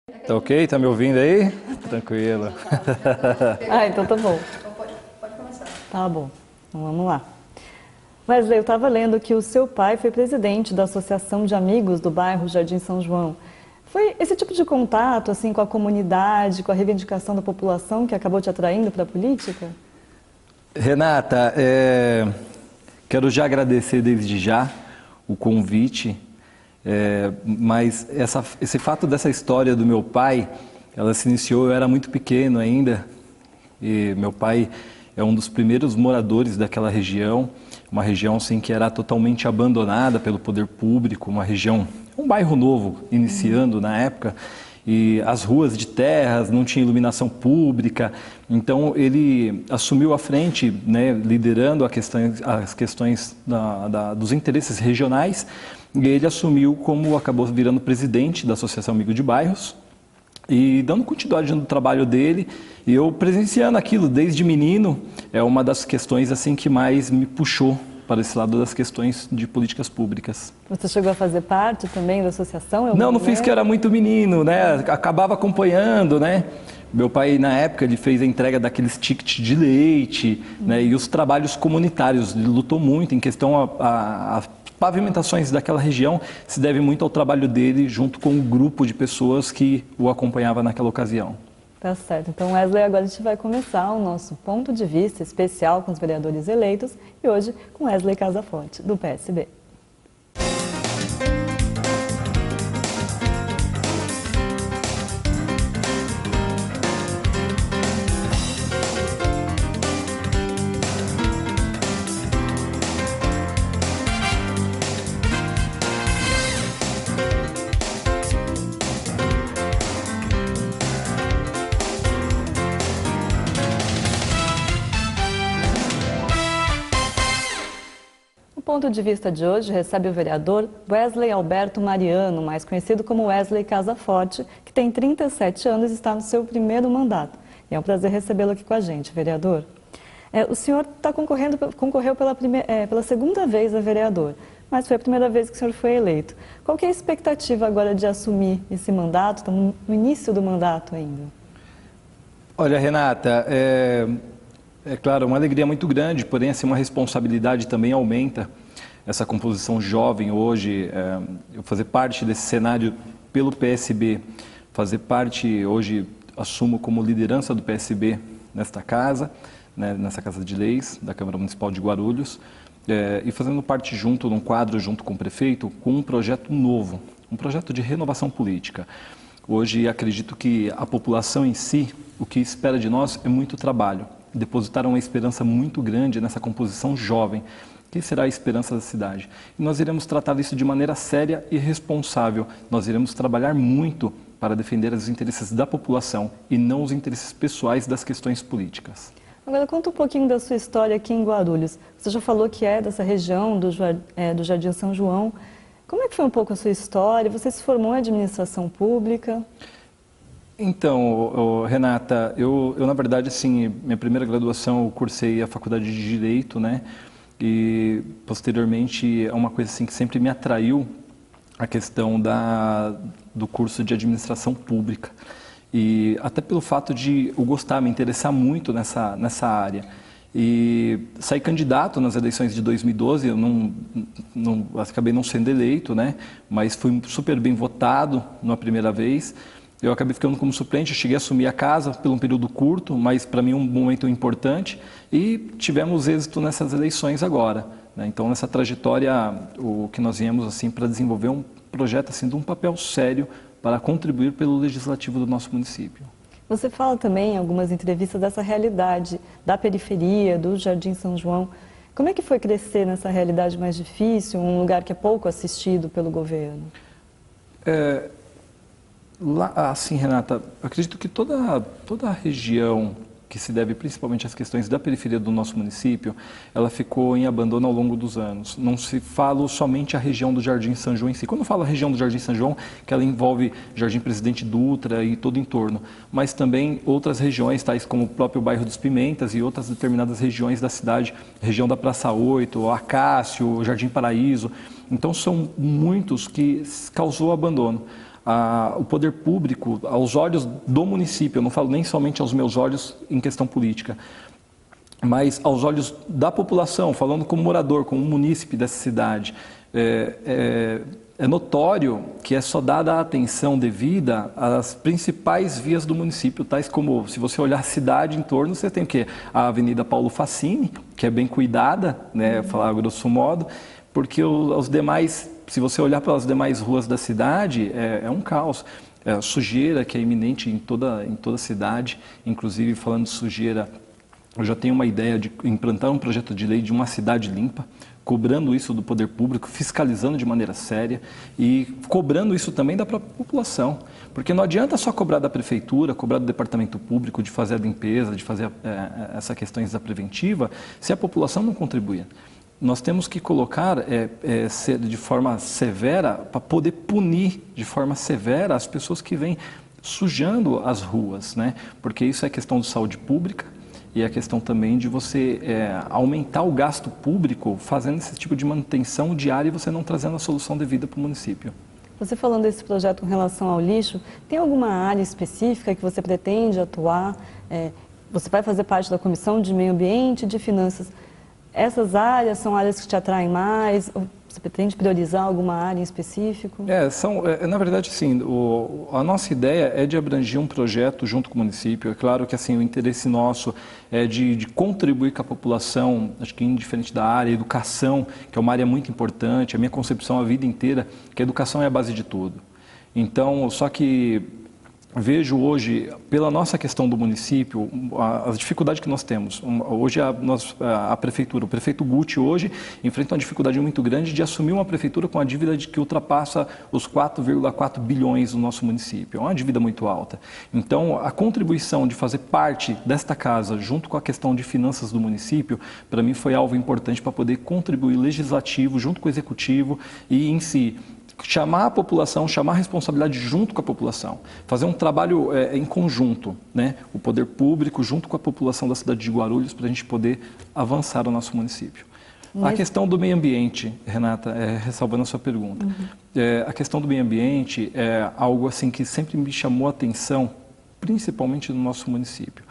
Tá ok? Tá me ouvindo aí? Tranquilo. Então tá bom. Então pode começar. Tá bom. Então vamos lá. Wesley, eu estava lendo que o seu pai foi presidente da Associação de Amigos do bairro Jardim São João. Foi esse tipo de contato assim com a comunidade, com a reivindicação da população que acabou te atraindo para a política? Renata, quero já agradecer desde já o convite, mas esse fato dessa história do meu pai, ela se iniciou, eu era muito pequeno ainda, e meu pai é um dos primeiros moradores daquela região, uma região assim, que era totalmente abandonada pelo poder público, um bairro novo, iniciando na época, e as ruas de terras, não tinha iluminação pública, então ele assumiu a frente, né, liderando as questões dos interesses regionais, e ele acabou virando presidente da Associação Amigo de Bairros, e dando continuidade no trabalho dele, e eu presenciando aquilo desde menino, é uma das questões assim que mais me puxou para esse lado das questões de políticas públicas. Você chegou a fazer parte também da associação? Não fiz, que era muito menino, né? Acabava acompanhando, né? Meu pai, na época, ele fez a entrega daqueles tickets de leite, né? E os trabalhos comunitários, ele lutou muito em questão a pavimentações daquela região, se deve muito ao trabalho dele junto com um grupo de pessoas que o acompanhava naquela ocasião. Tá certo. Então, Wesley, agora a gente vai começar o nosso ponto de vista especial com os vereadores eleitos e hoje com Wesley Casaforte, do PSB. O ponto de vista de hoje recebe o vereador Wesley Alberto Mariano, mais conhecido como Wesley Casaforte, que tem 37 anos e está no seu primeiro mandato. E é um prazer recebê-lo aqui com a gente, vereador. O senhor concorreu pela segunda vez a vereador, mas foi a primeira vez que o senhor foi eleito. Qual que é a expectativa agora de assumir esse mandato? Estamos no início do mandato ainda. Olha, Renata, é claro, uma alegria muito grande, porém assim, uma responsabilidade também aumenta. Essa composição jovem hoje, eu fazer parte desse cenário pelo PSB, fazer parte, hoje assumo como liderança do PSB nesta casa, né, nessa Casa de Leis da Câmara Municipal de Guarulhos, e fazendo parte num quadro junto com o prefeito, com um projeto novo, um projeto de renovação política. Hoje acredito que a população em si, o que espera de nós é muito trabalho. Depositaram uma esperança muito grande nessa composição jovem, que será a esperança da cidade. E nós iremos tratar isso de maneira séria e responsável. Nós iremos trabalhar muito para defender os interesses da população e não os interesses pessoais das questões políticas. Agora, conta um pouquinho da sua história aqui em Guarulhos. Você já falou que é dessa região do Jardim São João. Como é que foi um pouco a sua história? Você se formou em administração pública? Então, Renata, eu na verdade, assim, minha primeira graduação eu cursei a faculdade de Direito, né? E posteriormente é uma coisa assim que sempre me atraiu a questão do curso de administração pública. E até pelo fato de eu gostar, me interessar muito nessa área. E saí candidato nas eleições de 2012, eu acabei não sendo eleito, né? Mas fui super bem votado na primeira vez. Eu acabei ficando como suplente, eu cheguei a assumir a casa por um período curto, mas para mim um momento importante, e tivemos êxito nessas eleições agora, né? Então, nessa trajetória, o que nós viemos assim para desenvolver um projeto assim de um papel sério para contribuir pelo legislativo do nosso município. Você fala também em algumas entrevistas dessa realidade da periferia, do Jardim São João. Como é que foi crescer nessa realidade mais difícil, um lugar que é pouco assistido pelo governo? Assim, Renata, acredito que toda a região que se deve principalmente às questões da periferia do nosso município, ela ficou em abandono ao longo dos anos. Não se fala somente a região do Jardim São João em si. Quando eu falo a região do Jardim São João, que ela envolve Jardim Presidente Dutra e todo o entorno, mas também outras regiões, tais como o próprio bairro dos Pimentas e outras determinadas regiões da cidade, região da Praça 8, Acácio, Jardim Paraíso. Então são muitos que causou abandono. o poder público, aos olhos do município, eu não falo nem somente aos meus olhos em questão política, mas aos olhos da população, falando como morador, como munícipe dessa cidade, é notório que é só dada a atenção devida às principais vias do município, tais como, se você olhar a cidade em torno, você tem o quê? A Avenida Paulo Facini, que é bem cuidada, né, falar grosso modo, porque os demais, se você olhar pelas demais ruas da cidade, é um caos. A sujeira que é iminente em toda a cidade, inclusive falando de sujeira, eu já tenho uma ideia de implantar um projeto de lei de uma cidade limpa, cobrando isso do poder público, fiscalizando de maneira séria e cobrando isso também da própria população. Porque não adianta só cobrar da prefeitura, cobrar do departamento público, de fazer a limpeza, de fazer essas questões da preventiva, se a população não contribuir. Nós temos que colocar de forma severa, para poder punir de forma severa as pessoas que vêm sujando as ruas, né? Porque isso é questão de saúde pública, e a questão também de você aumentar o gasto público fazendo esse tipo de manutenção diária e você não trazendo a solução devida para o município. Você falando desse projeto com relação ao lixo, tem alguma área específica que você pretende atuar? Você vai fazer parte da Comissão de Meio Ambiente e de Finanças. Essas áreas são áreas que te atraem mais? Ou você pretende priorizar alguma área em específico? Na verdade, sim. A nossa ideia é de abranger um projeto junto com o município. É claro que assim, o interesse nosso é de contribuir com a população, acho que indiferente da área, educação, que é uma área muito importante. A minha concepção a vida inteira, que a educação é a base de tudo. Então, só que vejo hoje, pela nossa questão do município, as dificuldades que nós temos. Hoje a prefeitura, o prefeito Guti hoje enfrenta uma dificuldade muito grande de assumir uma prefeitura com a dívida que ultrapassa os 4,4 bilhões do nosso município. É uma dívida muito alta. Então, a contribuição de fazer parte desta casa, junto com a questão de finanças do município, para mim foi algo importante para poder contribuir legislativo junto com o executivo e em si chamar a população, chamar a responsabilidade junto com a população, fazer um trabalho em conjunto, né? O poder público junto com a população da cidade de Guarulhos para a gente poder avançar o nosso município. A questão do meio ambiente, Renata, ressalvando a sua pergunta, a questão do meio ambiente é algo assim que sempre me chamou a atenção, principalmente no nosso município.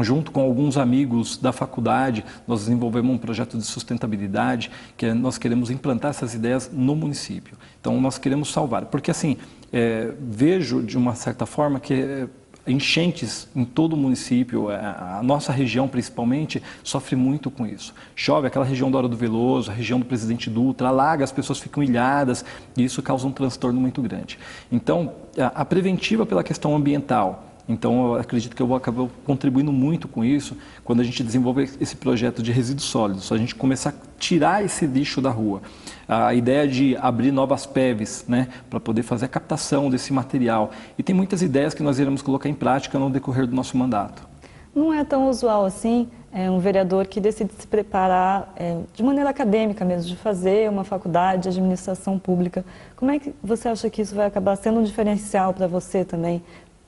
Junto com alguns amigos da faculdade, nós desenvolvemos um projeto de sustentabilidade, que nós queremos implantar essas ideias no município. Então, nós queremos salvar, porque assim, vejo de uma certa forma que enchentes em todo o município, a nossa região principalmente, sofre muito com isso. Chove, aquela região da Hora do Veloso, a região do Presidente Dutra, alaga, as pessoas ficam ilhadas e isso causa um transtorno muito grande. Então, a preventiva pela questão ambiental. Então, eu acredito que eu vou acabar contribuindo muito com isso quando a gente desenvolver esse projeto de resíduos sólidos, a gente começar a tirar esse lixo da rua. A ideia de abrir novas PEVs, né, para poder fazer a captação desse material. E tem muitas ideias que nós iremos colocar em prática no decorrer do nosso mandato. Não é tão usual assim um vereador que decide se preparar de maneira acadêmica mesmo, de fazer uma faculdade de administração pública. Como é que você acha que isso vai acabar sendo um diferencial para você também?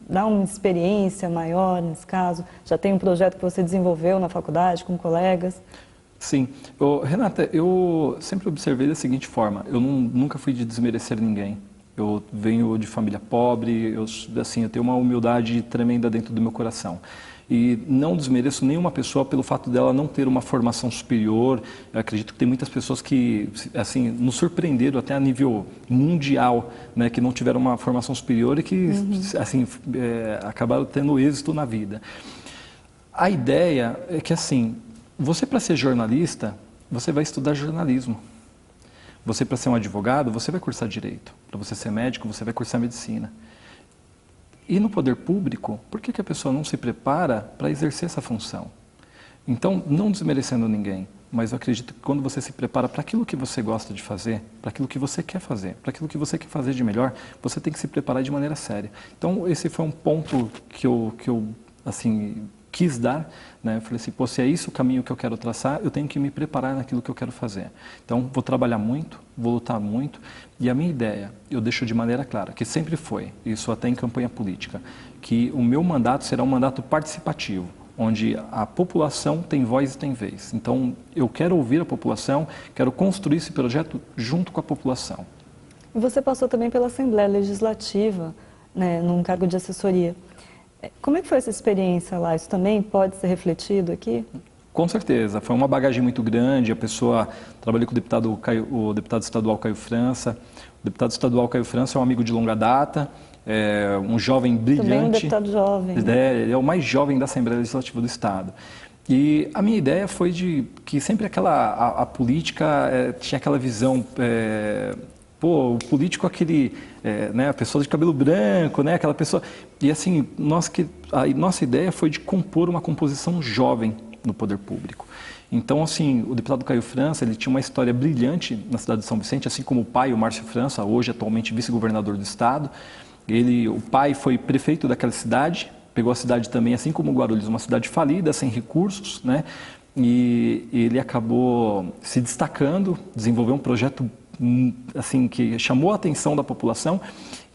Dar uma experiência maior nesse caso? Já tem um projeto que você desenvolveu na faculdade com colegas? Sim. Renata, eu sempre observei da seguinte forma, eu nunca fui de desmerecer ninguém. Eu venho de família pobre, eu tenho uma humildade tremenda dentro do meu coração. E não desmereço nenhuma pessoa pelo fato dela não ter uma formação superior. Eu acredito que tem muitas pessoas que assim, nos surpreenderam até a nível mundial, né, que não tiveram uma formação superior e que assim, acabaram tendo êxito na vida. A ideia é que assim, você para ser jornalista, você vai estudar jornalismo. Você para ser um advogado, você vai cursar direito. Para você ser médico, você vai cursar medicina. E no poder público, por que a pessoa não se prepara para exercer essa função? Então, não desmerecendo ninguém, mas eu acredito que quando você se prepara para aquilo que você gosta de fazer, para aquilo que você quer fazer, para aquilo que você quer fazer de melhor, você tem que se preparar de maneira séria. Então, esse foi um ponto que eu assim, quis dar, né? Eu falei assim, pô, se é isso o caminho que eu quero traçar, eu tenho que me preparar naquilo que eu quero fazer. Então, vou trabalhar muito, vou lutar muito, e a minha ideia, eu deixo de maneira clara, que sempre foi, isso até em campanha política, que o meu mandato será um mandato participativo, onde a população tem voz e tem vez. Então, eu quero ouvir a população, quero construir esse projeto junto com a população. E você passou também pela Assembleia Legislativa, né, num cargo de assessoria. Como é que foi essa experiência lá? Isso também pode ser refletido aqui? Com certeza, foi uma bagagem muito grande. A pessoa trabalhou com o deputado estadual Caio França. O deputado estadual Caio França é um amigo de longa data, é um jovem brilhante. Também um deputado jovem. Ele é o mais jovem da Assembleia Legislativa do Estado. E a minha ideia foi de que sempre a política tinha aquela visão, o político né, a pessoa de cabelo branco, né, aquela pessoa. E assim, a nossa ideia foi de compor uma composição jovem no poder público. Então, assim, o deputado Caio França, ele tinha uma história brilhante na cidade de São Vicente, assim como o pai, o Márcio França, hoje atualmente vice-governador do estado. O pai foi prefeito daquela cidade, pegou a cidade também, assim como Guarulhos, uma cidade falida, sem recursos, né? E ele acabou se destacando, desenvolveu um projeto assim que chamou a atenção da população,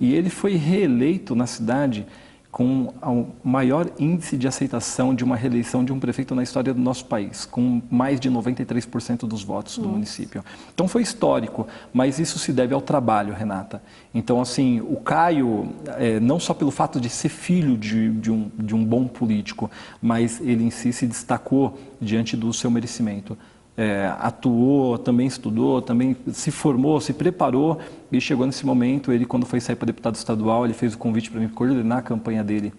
e ele foi reeleito na cidade com o maior índice de aceitação de uma reeleição de um prefeito na história do nosso país, com mais de 93% dos votos do município. Então foi histórico, mas isso se deve ao trabalho, Renata. Então, assim, o Caio, não só pelo fato de ser filho de um bom político, mas ele em si se destacou diante do seu merecimento. Atuou, também estudou, também se formou, se preparou e chegou nesse momento. Ele, quando foi sair para deputado estadual, ele fez o convite para mim coordenar a campanha dele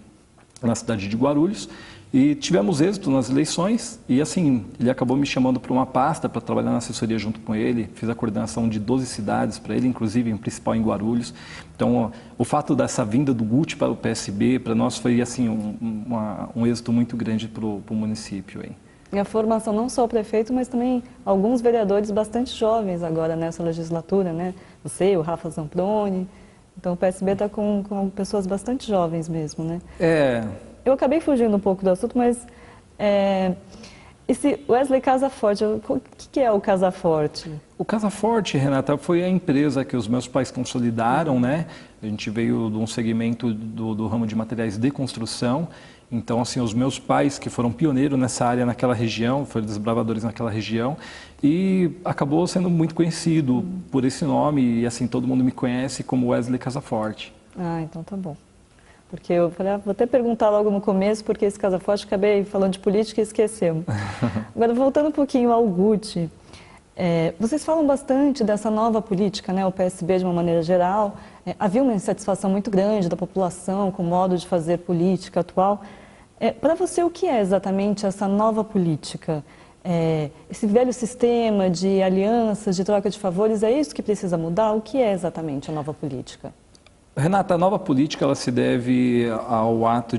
na cidade de Guarulhos e tivemos êxito nas eleições e assim, ele acabou me chamando para uma pasta para trabalhar na assessoria junto com ele, fiz a coordenação de 12 cidades para ele, inclusive em principal em Guarulhos. Então, o fato dessa vinda do Guti para o PSB, para nós foi assim um êxito muito grande para o município aí. E a formação não só o prefeito, mas também alguns vereadores bastante jovens agora nessa legislatura, né? Você, o Rafa Zamproni. Então o PSB está com pessoas bastante jovens mesmo, né? Eu acabei fugindo um pouco do assunto, mas esse Wesley Casaforte, o que é o Casaforte? O Casaforte, Renata, foi a empresa que os meus pais consolidaram, né? A gente veio de um segmento do ramo de materiais de construção. Então, assim, os meus pais, que foram pioneiros nessa área, naquela região, foram desbravadores naquela região, e acabou sendo muito conhecido por esse nome, e assim, todo mundo me conhece como Wesley Casaforte. Ah, então tá bom. Porque eu falei, vou até perguntar logo no começo, porque esse Casaforte, acabei falando de política e esquecemos. Agora, voltando um pouquinho ao Guti, vocês falam bastante dessa nova política, né, o PSB de uma maneira geral. Havia uma insatisfação muito grande da população com o modo de fazer política atual. Para você, o que é exatamente essa nova política? Esse velho sistema de alianças, de troca de favores, é isso que precisa mudar? O que é exatamente a nova política? Renata, a nova política ela se deve ao ato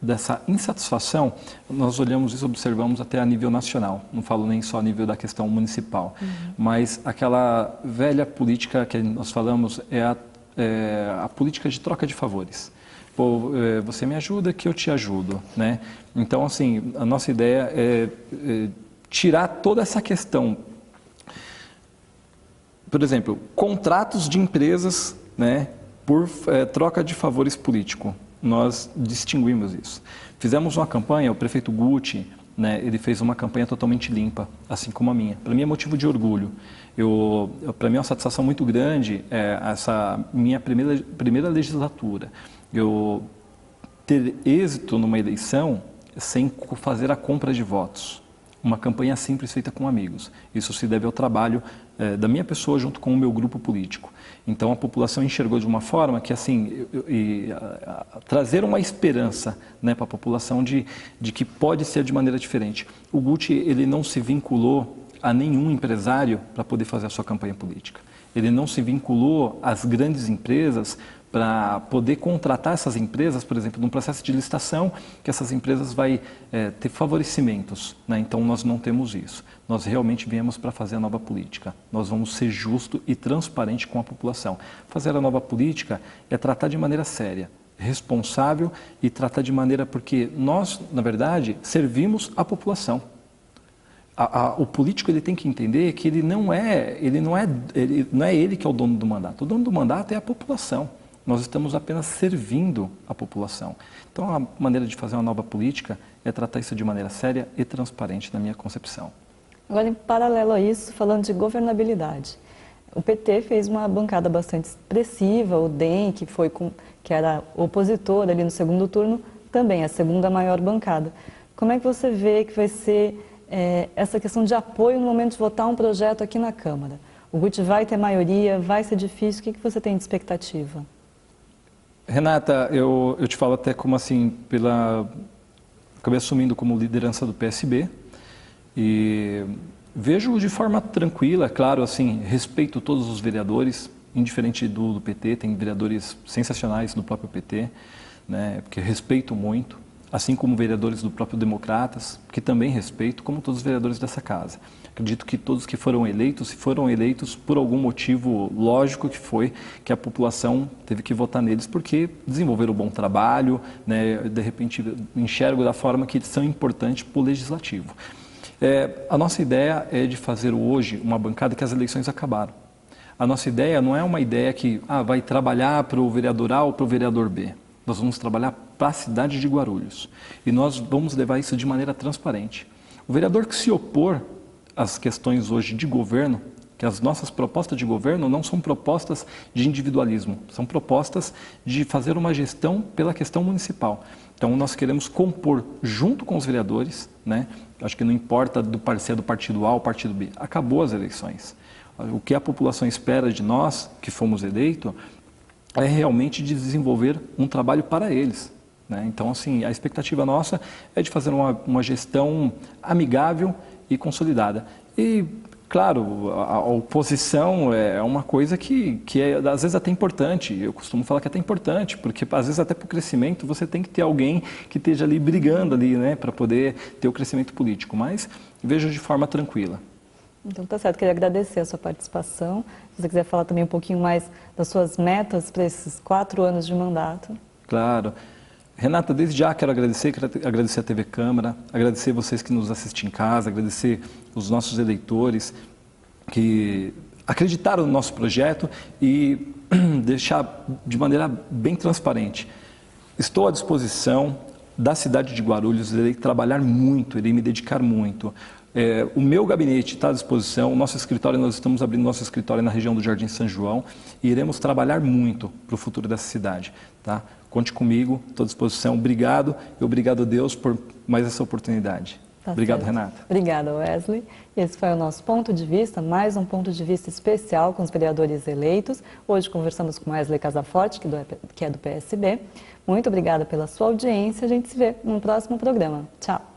dessa insatisfação. Nós olhamos isso, observamos até a nível nacional, não falo nem só a nível da questão municipal, mas aquela velha política que nós falamos é a política de troca de favores. Pô, você me ajuda que eu te ajudo, né? Então, assim, a nossa ideia é tirar toda essa questão. Por exemplo, contratos de empresas, né, por troca de favores político. Nós distinguimos isso. Fizemos uma campanha, o prefeito Guti, né, ele fez uma campanha totalmente limpa, assim como a minha. Para mim é motivo de orgulho. Para mim é uma satisfação muito grande essa minha primeira legislatura. Eu ter êxito numa eleição sem fazer a compra de votos. Uma campanha simples feita com amigos. Isso se deve ao trabalho da minha pessoa junto com o meu grupo político. Então a população enxergou de uma forma que assim trazer uma esperança, né, para a população de que pode ser de maneira diferente. O Guti ele não se vinculou a nenhum empresário para poder fazer a sua campanha política. Ele não se vinculou às grandes empresas para poder contratar essas empresas, por exemplo, num processo de licitação, que essas empresas vai ter favorecimentos, né? Então nós não temos isso. Nós realmente viemos para fazer a nova política. Nós vamos ser justo e transparente com a população. Fazer a nova política é tratar de maneira séria, responsável e tratar de maneira porque nós, na verdade, servimos a população. O político ele tem que entender que ele não é ele que é o dono do mandato. O dono do mandato é a população. Nós estamos apenas servindo a população. Então, a maneira de fazer uma nova política é tratar isso de maneira séria e transparente, na minha concepção. Agora, em paralelo a isso, falando de governabilidade. O PT fez uma bancada bastante expressiva, o DEM, que era opositor ali no segundo turno, também a segunda maior bancada. Como é que você vê que vai ser essa questão de apoio no momento de votar um projeto aqui na Câmara? O Guti vai ter maioria, vai ser difícil, o que você tem de expectativa? Renata, eu te falo até como assim, acabei assumindo como liderança do PSB e vejo de forma tranquila, claro, assim, respeito todos os vereadores, indiferente do PT, tem vereadores sensacionais do próprio PT, né, porque respeito muito, assim como vereadores do próprio Democratas, que também respeito, como todos os vereadores dessa casa. Acredito que todos que foram eleitos, se foram eleitos por algum motivo lógico que foi que a população teve que votar neles porque desenvolveram um bom trabalho, né, de repente enxergo da forma que eles são importantes para o legislativo. A nossa ideia é de fazer hoje uma bancada que as eleições acabaram. A nossa ideia não é uma ideia que vai trabalhar para o vereador A ou para o vereador B. Nós vamos trabalhar para a cidade de Guarulhos e nós vamos levar isso de maneira transparente. O vereador que se opor às questões hoje de governo, que as nossas propostas de governo não são propostas de individualismo, são propostas de fazer uma gestão pela questão municipal. Então nós queremos compor junto com os vereadores, né? Acho que não importa se é do partido A ou partido B, acabou as eleições. O que a população espera de nós, que fomos eleitos, é realmente de desenvolver um trabalho para eles, né? Então, assim, a expectativa nossa é de fazer uma gestão amigável e consolidada. E, claro, a oposição é uma coisa que às vezes até importante. Eu costumo falar que é até importante, porque às vezes até para o crescimento você tem que ter alguém que esteja ali brigando ali, né, para poder ter o crescimento político. Mas vejo de forma tranquila. Então tá certo, queria agradecer a sua participação. Se você quiser falar também um pouquinho mais das suas metas para esses 4 anos de mandato. Claro. Renata, desde já quero agradecer a TV Câmara, agradecer vocês que nos assistem em casa, agradecer os nossos eleitores que acreditaram no nosso projeto e deixar de maneira bem transparente. Estou à disposição da cidade de Guarulhos, irei trabalhar muito, irei me dedicar muito. O meu gabinete está à disposição, o nosso escritório, nós estamos abrindo nosso escritório na região do Jardim São João e iremos trabalhar muito para o futuro dessa cidade, tá? Conte comigo, estou à disposição. Obrigado e obrigado a Deus por mais essa oportunidade. Tá Obrigado, certo. Renata. Obrigada, Wesley. Esse foi o nosso ponto de vista, mais um ponto de vista especial com os vereadores eleitos. Hoje conversamos com Wesley Casaforte, que é do PSB. Muito obrigada pela sua audiência. A gente se vê no próximo programa. Tchau.